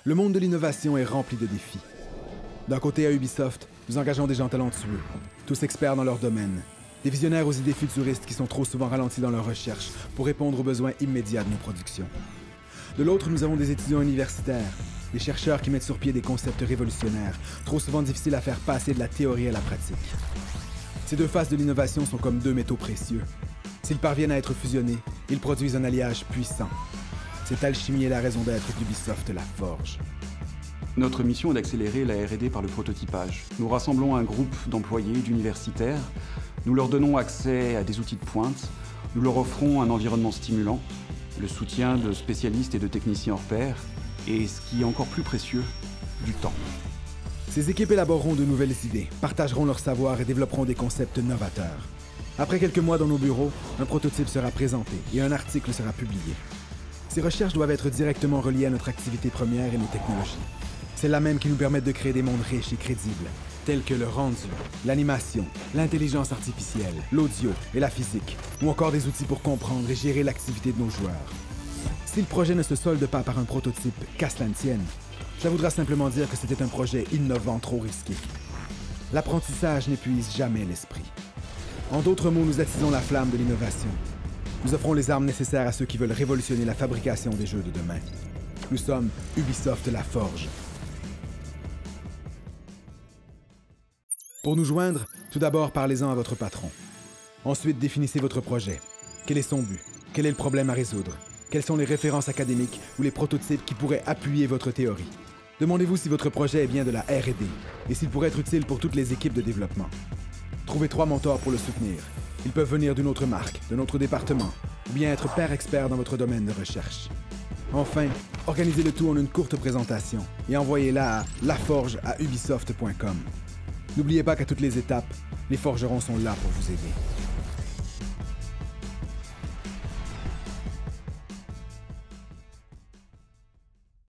Le monde de l'innovation est rempli de défis. D'un côté, à Ubisoft, nous engageons des gens talentueux, tous experts dans leur domaine, des visionnaires aux idées futuristes qui sont trop souvent ralentis dans leurs recherches pour répondre aux besoins immédiats de nos productions. De l'autre, nous avons des étudiants universitaires, des chercheurs qui mettent sur pied des concepts révolutionnaires, trop souvent difficiles à faire passer de la théorie à la pratique. Ces deux faces de l'innovation sont comme deux métaux précieux. S'ils parviennent à être fusionnés, ils produisent un alliage puissant. Cette alchimie est la raison d'être d'Ubisoft La Forge. Notre mission est d'accélérer la R&D par le prototypage. Nous rassemblons un groupe d'employés, d'universitaires, nous leur donnons accès à des outils de pointe, nous leur offrons un environnement stimulant, le soutien de spécialistes et de techniciens hors pair, et ce qui est encore plus précieux, du temps. Ces équipes élaboreront de nouvelles idées, partageront leur savoir et développeront des concepts novateurs. Après quelques mois dans nos bureaux, un prototype sera présenté et un article sera publié. Ces recherches doivent être directement reliées à notre activité première et nos technologies. Celles-là même qui nous permettent de créer des mondes riches et crédibles, tels que le rendu, l'animation, l'intelligence artificielle, l'audio et la physique, ou encore des outils pour comprendre et gérer l'activité de nos joueurs. Si le projet ne se solde pas par un prototype qu'à cela ne tienne, cela voudra simplement dire que c'était un projet innovant trop risqué. L'apprentissage n'épuise jamais l'esprit. En d'autres mots, nous attisons la flamme de l'innovation. Nous offrons les armes nécessaires à ceux qui veulent révolutionner la fabrication des jeux de demain. Nous sommes Ubisoft La Forge. Pour nous joindre, tout d'abord parlez-en à votre patron. Ensuite, définissez votre projet. Quel est son but? Quel est le problème à résoudre? Quelles sont les références académiques ou les prototypes qui pourraient appuyer votre théorie? Demandez-vous si votre projet est bien de la R&D et s'il pourrait être utile pour toutes les équipes de développement. Trouvez 3 mentors pour le soutenir. Ils peuvent venir d'une autre marque, d'un autre département, ou bien être pairs experts dans votre domaine de recherche. Enfin, organisez le tout en une courte présentation et envoyez-la à laforge@ubisoft.com. N'oubliez pas qu'à toutes les étapes, les forgerons sont là pour vous aider.